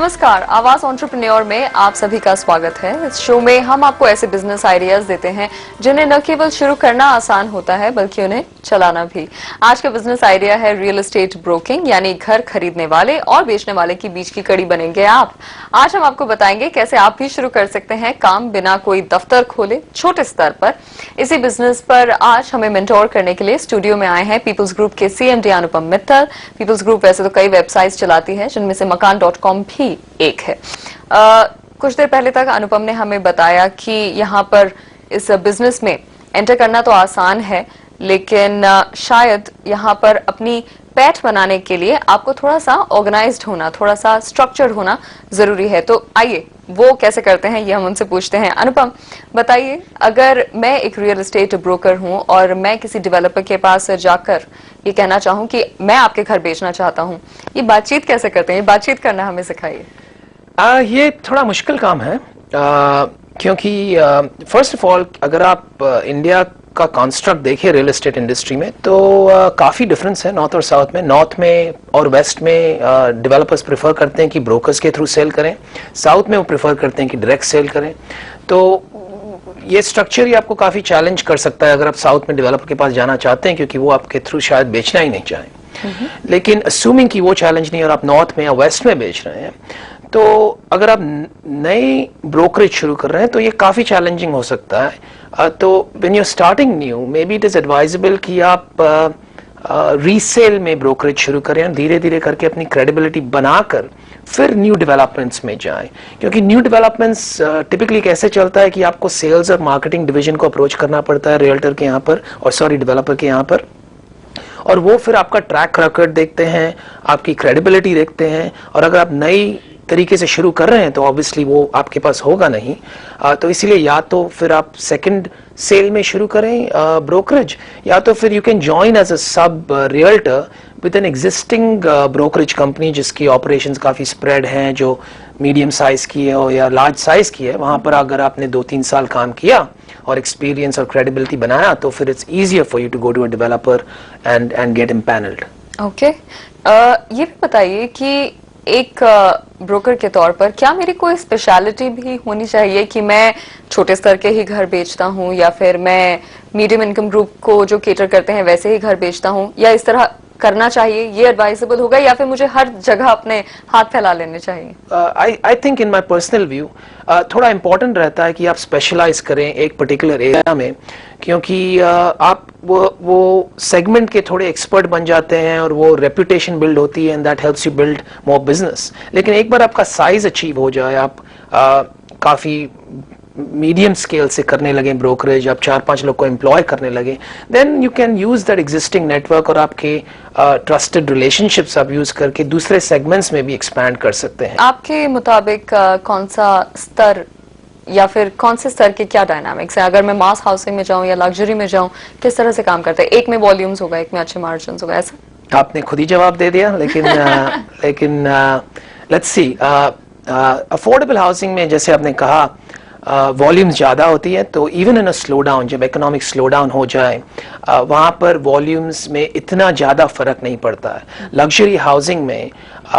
नमस्कार, आवाज एंटरप्रेन्योर में आप सभी का स्वागत है। इस शो में हम आपको ऐसे बिजनेस आइडियाज देते हैं जिन्हें न केवल शुरू करना आसान होता है बल्कि उन्हें चलाना भी। आज का बिजनेस आइडिया है रियल एस्टेट ब्रोकिंग, यानी घर खरीदने वाले और बेचने वाले के बीच की कड़ी बनेंगे आप। आज हम आपको बताएंगे कैसे आप भी शुरू कर सकते हैं काम बिना कोई दफ्तर खोले, छोटे स्तर पर। इसी बिजनेस पर आज हमें मेंटोर करने के लिए स्टूडियो में आए हैं पीपल्स ग्रुप के CMD Anupam Mittal. Peoples group वैसे तो कई वेबसाइट्स चलाती है जिनमें से मकान.com भी एक है। कुछ देर पहले तक अनुपम ने हमें बताया कि यहाँ पर इस बिजनेस में एंटर करना तो आसान है, लेकिन शायद यहाँ पर अपनी पैठ बनाने के लिए आपको थोड़ा सा ऑर्गेनाइज्ड होना, थोड़ा सा स्ट्रक्चर्ड होना जरूरी है। तो आइए वो कैसे करते हैं ये हम उनसे पूछते हैं। अनुपम बताइए, अगर मैं एक रियल एस्टेट ब्रोकर हूं और मैं किसी डेवलपर के पास जाकर ये कहना चाहूं कि मैं आपके घर बेचना चाहता हूं, ये बातचीत कैसे करते हैं? ये बातचीत करना हमें सिखाइए। ये थोड़ा मुश्किल काम है, क्योंकि फर्स्ट ऑफ ऑल अगर आप इंडिया का कॉन्स्ट्रक्ट देखिए रियल एस्टेट इंडस्ट्री में तो काफ़ी डिफरेंस है नॉर्थ और साउथ में। नॉर्थ में और वेस्ट में डेवलपर्स प्रेफर करते हैं कि ब्रोकर्स के थ्रू सेल करें, साउथ में वो प्रेफर करते हैं कि डायरेक्ट सेल करें। तो ये स्ट्रक्चर ही आपको काफ़ी चैलेंज कर सकता है अगर आप साउथ में डेवलपर के पास जाना चाहते हैं, क्योंकि वो आपके थ्रू शायद बेचना ही नहीं चाहें। लेकिन अस्यूमिंग कि वो चैलेंज नहीं और आप नॉर्थ में या वेस्ट में बेच रहे हैं, तो अगर आप नई ब्रोकरेज शुरू कर रहे हैं तो ये काफ़ी चैलेंजिंग हो सकता है। तो when you are starting new, maybe it is advisable कि आप रीसेल में ब्रोकरेज शुरू करें, धीरे धीरे करके अपनी क्रेडिबिलिटी बनाकर फिर न्यू डेवलपमेंट्स में जाएं। क्योंकि न्यू डेवलपमेंट्स टिपिकली कैसे चलता है कि आपको सेल्स और मार्केटिंग डिवीजन को अप्रोच करना पड़ता है रियल्टर के यहाँ पर, और सॉरी डेवलपर के यहाँ पर, और वो फिर आपका ट्रैक रिकॉर्ड देखते हैं, आपकी क्रेडिबिलिटी देखते हैं। और अगर आप नई तरीके से शुरू कर रहे हैं तो ऑब्वियसली वो आपके पास होगा नहीं। तो इसीलिए या तो फिर आप सेकंड सेल में शुरू करें ब्रोकरेज, या तो फिर you can join as a sub realtor with an existing brokerage company जिसकी ऑपरेशंस काफ़ी स्प्रेड हैं, जो मीडियम साइज की है और या लार्ज साइज की है। वहाँ पर अगर आपने 2-3 साल काम किया और एक्सपीरियंस और क्रेडिबिलिटी बनाया तो फिर it's easier for you to go to a developer and get empanelled. Okay, ये भी बताइए कि एक ब्रोकर के तौर पर क्या मेरी कोई स्पेशलिटी भी होनी चाहिए कि मैं छोटे स्तर के ही घर बेचता हूं, या फिर मैं मीडियम इनकम ग्रुप को जो केटर करते हैं वैसे ही घर बेचता हूं, या इस तरह करना चाहिए, ये एडवाइजेबल होगा, या फिर मुझे हर जगह अपने हाथ फैला लेने चाहिए? I think in my personal view थोड़ा इंपॉर्टेंट रहता है कि आप स्पेशलाइज करें एक पर्टिकुलर एरिया में, क्योंकि आप वो सेगमेंट के थोड़े एक्सपर्ट बन जाते हैं और वो रेपुटेशन बिल्ड होती है and that helps you build more business. लेकिन एक बार आपका साइज अचीव हो जाए, आप काफ़ी मीडियम स्केल से करने लगे ब्रोकरेज, आप 4-5 लोग को एम्प्लॉय करने लगे, then you can use that existing network और आपके ट्रस्टेड रिलेशनशिप्स आप यूज करके दूसरे सेगमेंट्स में भी एक्सपैंड कर सकते हैं। आपके मुताबिक कौन सा स्तर या फिर कौन से स्तर के क्या डायनामिक्स है? अगर मैं मास हाउसिंग में जाऊं या लग्जरी में जाऊं, किस तरह से काम करते हैं? एक में वॉल्यूम्स होगा, एक में अच्छे मार्जिन्स होगा, ऐसा? आपने खुद ही जवाब दे दिया, लेकिन लेट्स सी, अफोर्डेबल हाउसिंग में जैसे आपने कहा वॉल्यूम्स ज़्यादा होती है, तो even in a slow down, जब इकोनॉमिक स्लो डाउन हो जाए वहाँ पर वॉल्यूम्स में इतना ज़्यादा फ़र्क नहीं पड़ता है। लग्जरी हाउसिंग में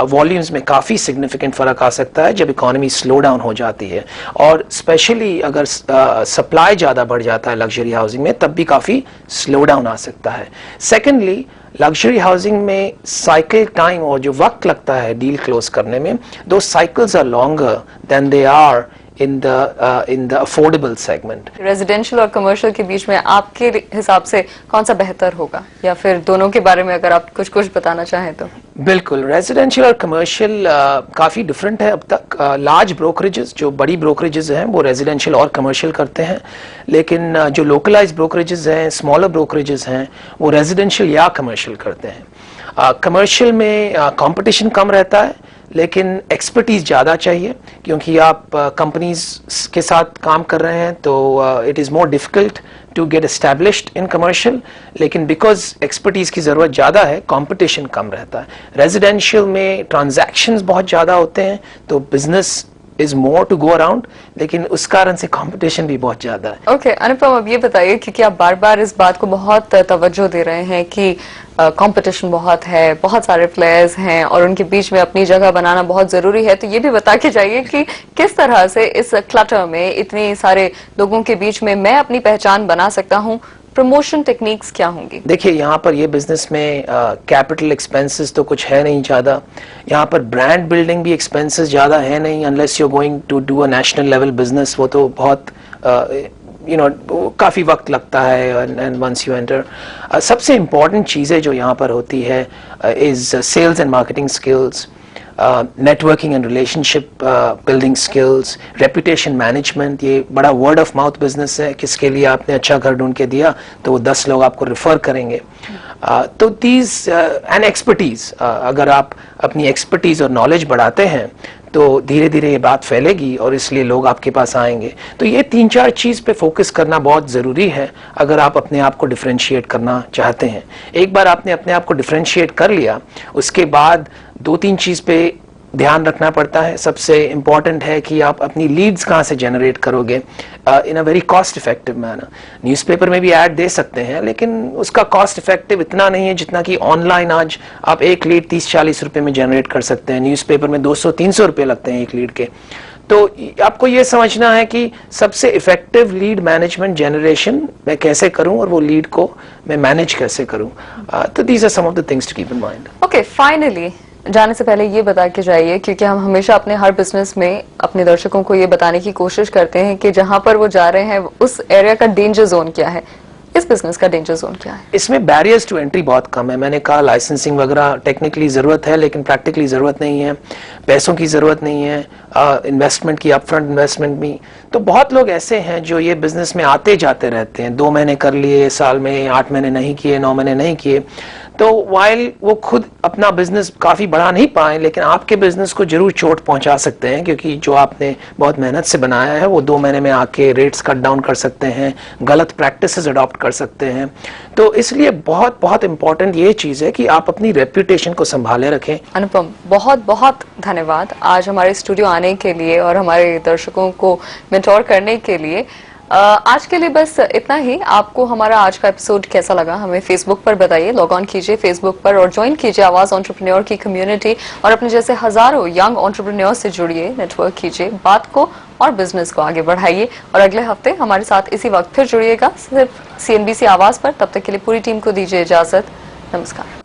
वॉल्यूम्स में काफ़ी सिग्निफिकेंट फ़र्क आ सकता है जब इकोनॉमी स्लो डाउन हो जाती है, और स्पेशली अगर सप्लाई ज़्यादा बढ़ जाता है लग्जरी हाउसिंग में, तब भी काफ़ी स्लो डाउन आ सकता है। सेकेंडली, लग्जरी हाउसिंग में साइकिल टाइम और जो वक्त लगता है डील क्लोज करने में, दो cycles are longer than they are in the affordable segment. Residential और कमर्शियल के बीच में आपके हिसाब से कौन सा बेहतर होगा, या फिर दोनों के बारे में अगर आप कुछ बताना चाहें तो? बिल्कुल, रेजिडेंशियल और कमर्शियल काफ़ी डिफरेंट है अब तक। लार्ज ब्रोकरेजेस, जो बड़ी ब्रोकरेजेस हैं, वो रेजिडेंशियल और कमर्शियल करते हैं, लेकिन जो लोकलाइज ब्रोकरेजेस हैं, स्मॉलर ब्रोकरेजेस हैं, वो रेजिडेंशियल या कमर्शियल करते हैं। कमर्शियल में कंपटीशन कम रहता है, लेकिन एक्सपर्टीज ज़्यादा चाहिए, क्योंकि आप कंपनीज के साथ काम कर रहे हैं, तो it is more difficult to get established in commercial. लेकिन बिकॉज एक्सपर्टीज की ज़रूरत ज़्यादा है, कंपटीशन कम रहता है। रेजिडेंशियल में ट्रांजैक्शंस बहुत ज़्यादा होते हैं, तो business is more to go around, लेकिन उस कारण से कंपटीशन भी बहुत ज्यादा है। ओके अनुपम, अब ये बताइए, क्योंकि आप बार बार इस बात को बहुत तवज्जो दे रहे हैं कि कंपटीशन बहुत है, बहुत सारे प्लेयर्स हैं और उनके बीच में अपनी जगह बनाना बहुत जरूरी है, तो ये भी बता के जाइए कि किस तरह से इस क्लटर में इतने सारे लोगों के बीच में मैं अपनी पहचान बना सकता हूँ। प्रमोशन टेक्निक्स क्या होंगी? देखिए, यहाँ पर ये बिजनेस में कैपिटल एक्सपेंसेस तो कुछ है नहीं ज़्यादा, यहाँ पर ब्रांड बिल्डिंग भी एक्सपेंसेस ज़्यादा है नहीं, unless you going to do a national level business, वो तो बहुत काफ़ी वक्त लगता है एंड वंस यू एंटर। सबसे इम्पॉर्टेंट चीज़ें जो यहाँ पर होती है is sales and marketing skills, networking and relationship building skills, reputation management. ये बड़ा वर्ड ऑफ माउथ बिजनेस है, किसके लिए आपने अच्छा घर ढूंढ के दिया तो वो 10 लोग आपको रेफर करेंगे। तो दीज एंड एक्सपर्टीज, अगर आप अपनी एक्सपर्टीज और नॉलेज बढ़ाते हैं तो धीरे धीरे ये बात फैलेगी और इसलिए लोग आपके पास आएंगे। तो ये 3-4 चीज़ पे फोकस करना बहुत ज़रूरी है अगर आप अपने आप को डिफरेंशिएट करना चाहते हैं। एक बार आपने अपने आप को डिफरेंशिएट कर लिया, उसके बाद 2-3 चीज़ पे ध्यान रखना पड़ता है। सबसे इम्पॉर्टेंट है कि आप अपनी लीड्स कहाँ से जनरेट करोगे in a very cost effective manner. Newspaper में भी ऐड दे सकते हैं, लेकिन उसका कॉस्ट इफेक्टिव इतना नहीं है जितना कि ऑनलाइन आज आप एक लीड 30-40 रुपए में जनरेट कर सकते हैं। न्यूज़पेपर में 200-300 रुपए लगते हैं एक लीड के। तो आपको ये समझना है कि सबसे इफेक्टिव लीड मैनेजमेंट जनरेशन मैं कैसे करूं और वो लीड को मैं मैनेज कैसे करूं। तो these are some of the things to keep in mind. Okay, finally जाने से पहले ये बता के जाइए, क्योंकि हम हमेशा अपने हर बिजनेस में अपने दर्शकों को ये बताने की कोशिश करते हैं कि जहां पर वो जा रहे हैं उस एरिया का डेंजर जोन क्या है, इस बिजनेस का डेंजर जोन क्या है? इसमें बैरियर्स टू एंट्री बहुत कम है। मैंने कहा लाइसेंसिंग वगैरह टेक्निकली जरूरत है, लेकिन प्रैक्टिकली जरूरत नहीं है। पैसों की जरूरत नहीं है, इन्वेस्टमेंट की, अपफ्रंट इन्वेस्टमेंट भी। तो बहुत लोग ऐसे हैं जो ये बिजनेस में आते जाते रहते हैं, 2 महीने कर लिए साल में, 8 महीने नहीं किए, 9 महीने नहीं किए। तो वाइल वो खुद अपना बिजनेस काफी बढ़ा नहीं पाए, लेकिन आपके बिजनेस को जरूर चोट पहुंचा सकते हैं, क्योंकि जो आपने बहुत मेहनत से बनाया है वो 2 महीने में आके रेट्स कट डाउन कर सकते हैं, गलत प्रैक्टिसेस अडॉप्ट कर सकते हैं। तो इसलिए बहुत बहुत इंपॉर्टेंट ये चीज है कि आप अपनी रेप्यूटेशन को संभाले रखें। अनुपम, बहुत बहुत धन्यवाद आज हमारे स्टूडियो आने के लिए और हमारे दर्शकों को मेंटोर करने के लिए। आज के लिए बस इतना ही। आपको हमारा आज का एपिसोड कैसा लगा हमें फेसबुक पर बताइए, लॉग ऑन कीजिए फेसबुक पर और ज्वाइन कीजिए आवाज एंटरप्रेन्योर की कम्युनिटी और अपने जैसे हजारों यंग एंटरप्रेन्योर से जुड़िए, नेटवर्क कीजिए, बात को और बिजनेस को आगे बढ़ाइए। और अगले हफ्ते हमारे साथ इसी वक्त फिर जुड़िएगा सिर्फ CNBC आवाज पर। तब तक के लिए पूरी टीम को दीजिए इजाजत। नमस्कार।